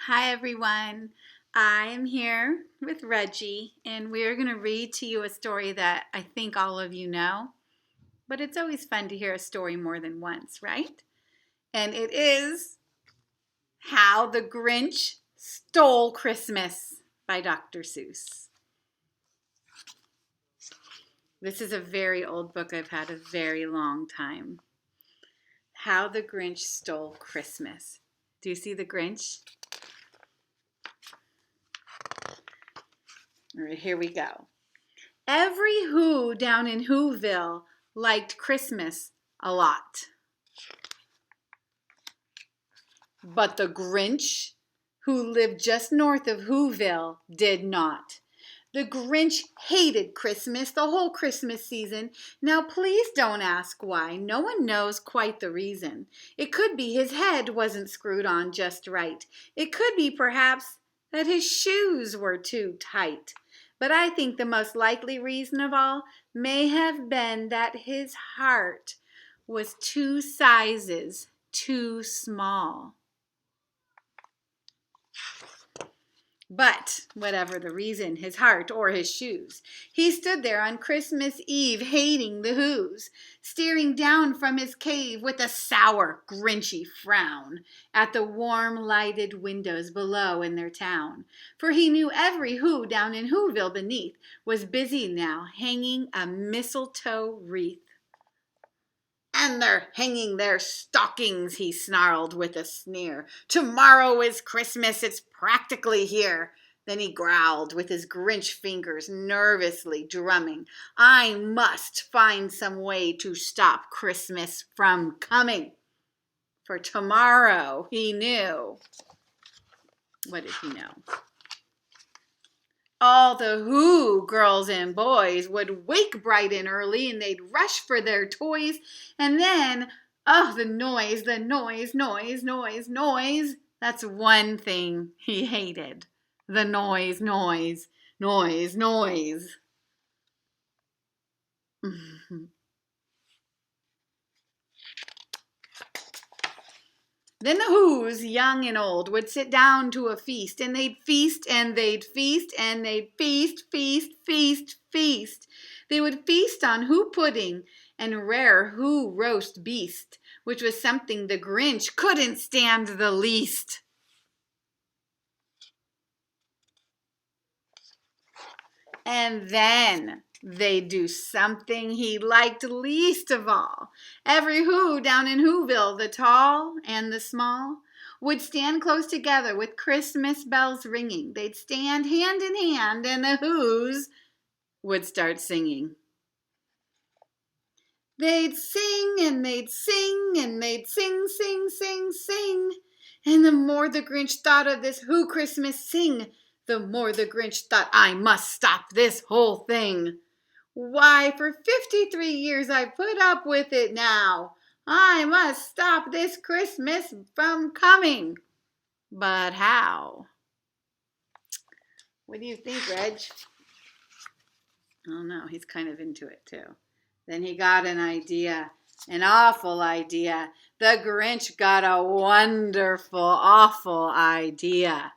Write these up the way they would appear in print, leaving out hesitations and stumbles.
Hi everyone, I am here with Reggie and we're going to read to you a story that I think all of you know, but it's always fun to hear a story more than once, right? And it is How the Grinch Stole Christmas by Dr. Seuss. This is a very old book I've had a very long time. How the Grinch Stole Christmas. Do you see the Grinch? All right, here we go. Every Who down in Whoville liked Christmas a lot. But the Grinch, who lived just north of Whoville, did not. The Grinch hated Christmas the whole Christmas season. Now please don't ask why. No one knows quite the reason. It could be his head wasn't screwed on just right. It could be perhaps that his shoes were too tight. But I think the most likely reason of all may have been that his heart was 2 sizes too small. But whatever the reason, his heart or his shoes, he stood there on Christmas Eve hating the Whos, staring down from his cave with a sour, grinchy frown at the warm lighted windows below in their town. For he knew every Who down in Whoville beneath was busy now hanging a mistletoe wreath. And they're hanging their stockings, he snarled with a sneer. Tomorrow is Christmas, it's practically here. Then he growled with his Grinch fingers nervously drumming. I must find some way to stop Christmas from coming. For tomorrow, he knew. What did he know? All the Who girls and boys would wake bright and early and they'd rush for their toys. And then, oh, the noise, noise. That's one thing he hated. The noise. Then the Whos, young and old, would sit down to a feast, and they'd feast, and they'd feast, and they'd feast. They would feast on Who pudding and rare Who roast beast, which was something the Grinch couldn't stand the least. And then they'd do something he liked least of all. Every Who down in Whoville, the tall and the small, would stand close together with Christmas bells ringing. They'd stand hand in hand and the Whos would start singing. They'd sing and they'd sing and they'd sing. And the more the Grinch thought of this Who Christmas sing, the more the Grinch thought, I must stop this whole thing. Why, for 53 years I've put up with it now. I must stop this Christmas from coming. But how? What do you think, Reg? Oh no, he's kind of into it too. Then he got an idea, an awful idea. The Grinch got a wonderful, awful idea.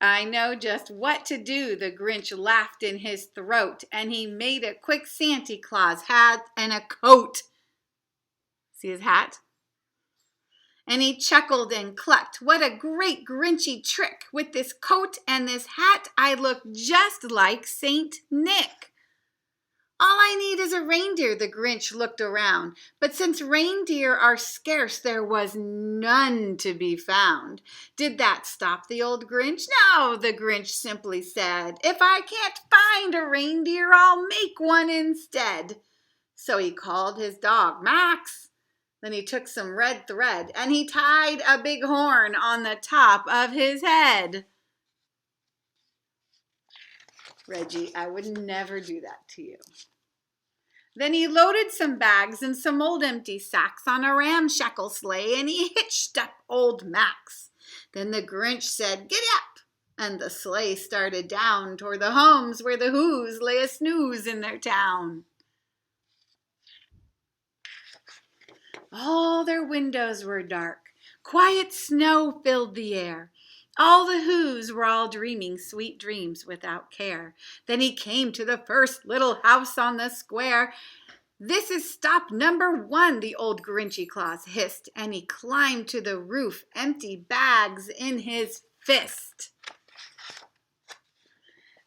I know just what to do, the Grinch laughed in his throat, and he made a quick Santa Claus hat and a coat. See his hat? And he chuckled and clucked. What a great Grinchy trick! With this coat and this hat, I look just like Saint Nick. All I need is a reindeer, the Grinch looked around. But since reindeer are scarce, there was none to be found. Did that stop the old Grinch? No, the Grinch simply said, if I can't find a reindeer, I'll make one instead. So he called his dog, Max. Then he took some red thread and he tied a big horn on the top of his head. Reggie, I would never do that to you. Then he loaded some bags and some old empty sacks on a ramshackle sleigh and he hitched up old Max. Then the Grinch said, "Giddy up!" And the sleigh started down toward the homes where the Whos lay a snooze in their town. All their windows were dark. Quiet snow filled the air. All the Whos were all dreaming sweet dreams without care. Then he came to the first little house on the square. "This is stop number 1, the old Grinchy Claus hissed, and he climbed to the roof, empty bags in his fist.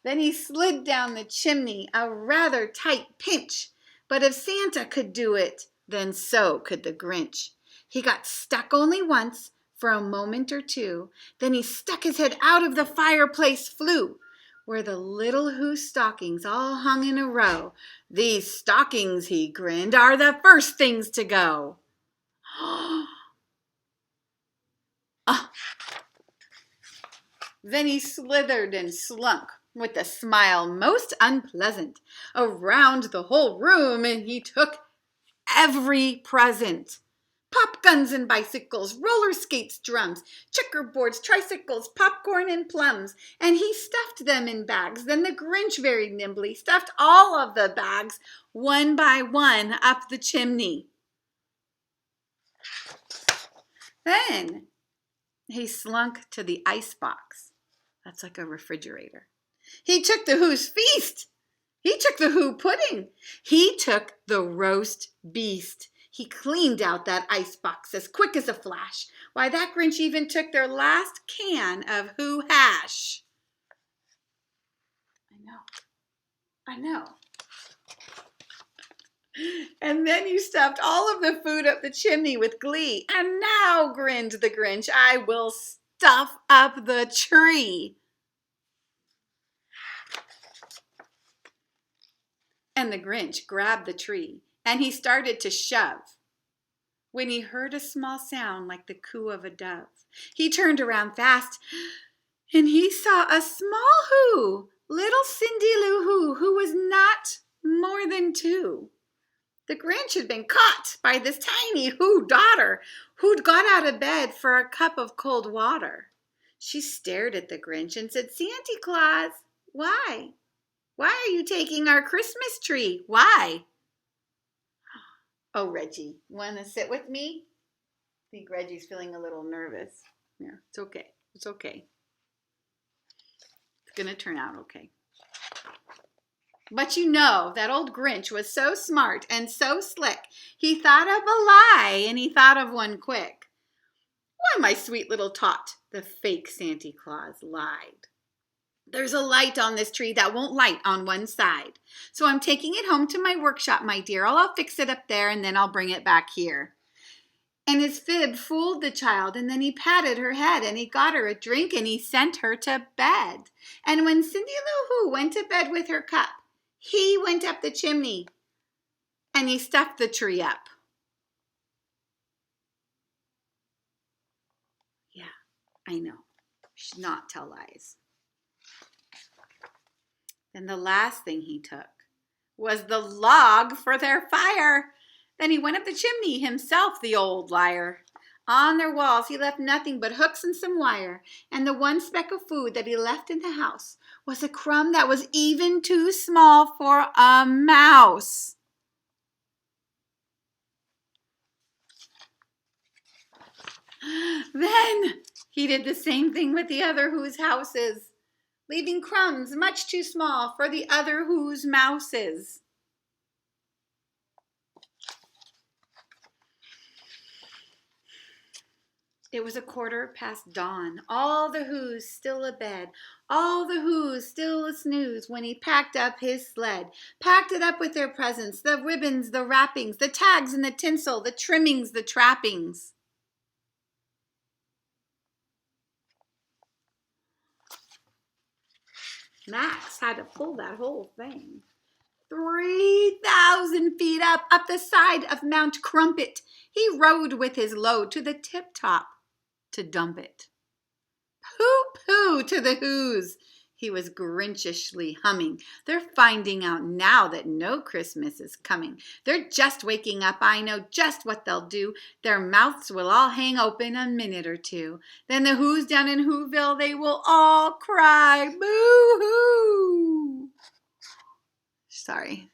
Then he slid down the chimney, a rather tight pinch. But if Santa could do it, then so could the Grinch. He got stuck only once, for a moment or two. Then he stuck his head out of the fireplace, flew, where the little Who stockings all hung in a row. "These stockings," he grinned, "are the first things to go." Then he slithered and slunk, with a smile most unpleasant, around the whole room, and he took every present. Pop guns and bicycles, roller skates, drums, checkerboards, tricycles, popcorn and plums, and he stuffed them in bags. Then the Grinch very nimbly stuffed all of the bags, one by one, up the chimney. Then he slunk to the icebox. That's like a refrigerator. He took the Who's feast. He took the Who pudding. He took the roast beast. He cleaned out that icebox as quick as a flash. Why, that Grinch even took their last can of Who hash. I know. And then you stuffed all of the food up the chimney with glee. "And now," grinned the Grinch, "I will stuff up the tree." And the Grinch grabbed the tree, and he started to shove, when he heard a small sound like the coo of a dove. He turned around fast, and he saw a small Who, little Cindy Lou Who was not more than 2. The Grinch had been caught by this tiny Who daughter, who'd got out of bed for a cup of cold water. She stared at the Grinch and said, "Santa Claus, why? Why are you taking our Christmas tree? Why?" "Oh, Reggie, want to sit with me?" I think Reggie's feeling a little nervous. Yeah, it's okay. It's okay. It's going to turn out okay. But you know, that old Grinch was so smart and so slick. He thought of a lie, and he thought of one quick. "Why, my sweet little tot," the fake Santa Claus lied. "There's a light on this tree that won't light on one side. So I'm taking it home to my workshop, my dear. I'll fix it up there, and then I'll bring it back here." And his fib fooled the child, and then he patted her head, and he got her a drink, and he sent her to bed. And when Cindy Lou Who went to bed with her cup, he went up the chimney, and he stuffed the tree up. Yeah, I know. You should not tell lies. Then the last thing he took was the log for their fire. Then he went up the chimney himself, the old liar. On their walls he left nothing but hooks and some wire, and the one speck of food that he left in the house was a crumb that was even too small for a mouse. Then he did the same thing with the other Who's houses, leaving crumbs much too small for the other Who's mouses. It was 1/4 past dawn, all the Who's still abed, all the Who's still a snooze, when he packed up his sled, packed it up with their presents, the ribbons, the wrappings, the tags and the tinsel, the trimmings, the trappings. Max had to pull that whole thing 3,000 feet up the side of Mount Crumpet. He rode with his load to the tip-top to dump it. "Pooh-pooh to the Who's," he was Grinchishly humming. "They're finding out now that no Christmas is coming. They're just waking up. I know just what they'll do. Their mouths will all hang open a minute or two. Then the Who's down in Whoville, they will all cry, boo-hoo." Sorry.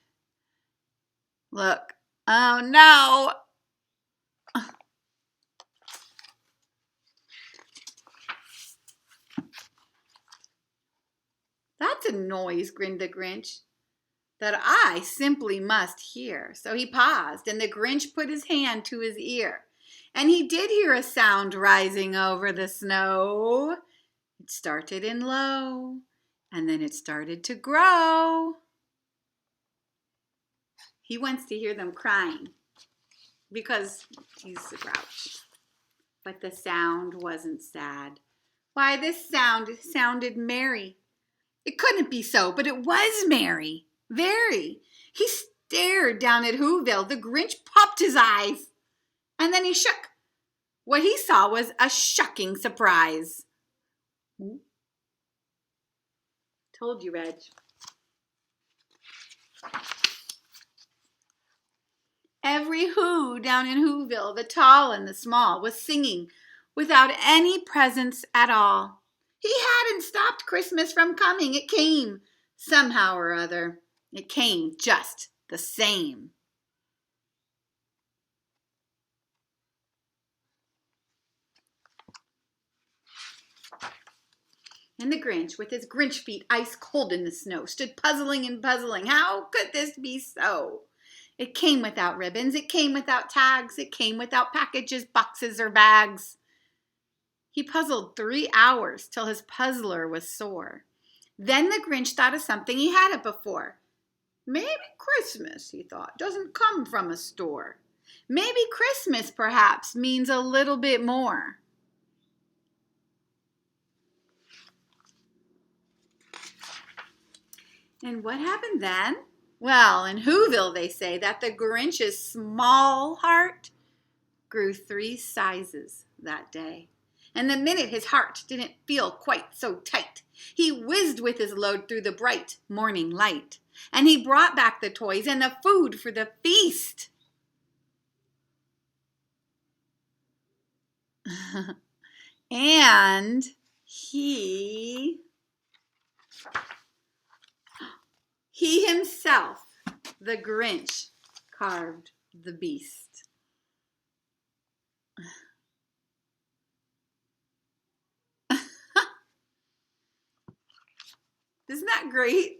Look. Oh, no. noise, grinned the Grinch, that I simply must hear. So he paused, and the Grinch put his hand to his ear. And he did hear a sound rising over the snow. It started in low, and then it started to grow. He wants to hear them crying because he's a grouch. But the sound wasn't sad. Why, this sound sounded merry. It couldn't be so, but it was merry. Very. He stared down at Whoville. The Grinch popped his eyes. And then he shook. What he saw was a shocking surprise. Told you, Reg. Every Who down in Whoville, the tall and the small, was singing without any presents at all. He hadn't stopped Christmas from coming. It came somehow or other. It came just the same. And the Grinch, with his Grinch feet ice cold in the snow, stood puzzling and puzzling. How could this be so? It came without ribbons. It came without tags. It came without packages, boxes, or bags. He puzzled 3 hours till his puzzler was sore. Then the Grinch thought of something he hadn't before. Maybe Christmas, he thought, doesn't come from a store. Maybe Christmas, perhaps, means a little bit more. And what happened then? Well, in Whoville they say that the Grinch's small heart grew 3 sizes that day. And the minute his heart didn't feel quite so tight, he whizzed with his load through the bright morning light. And he brought back the toys and the food for the feast. And he himself, the Grinch, carved the beast. Isn't that great?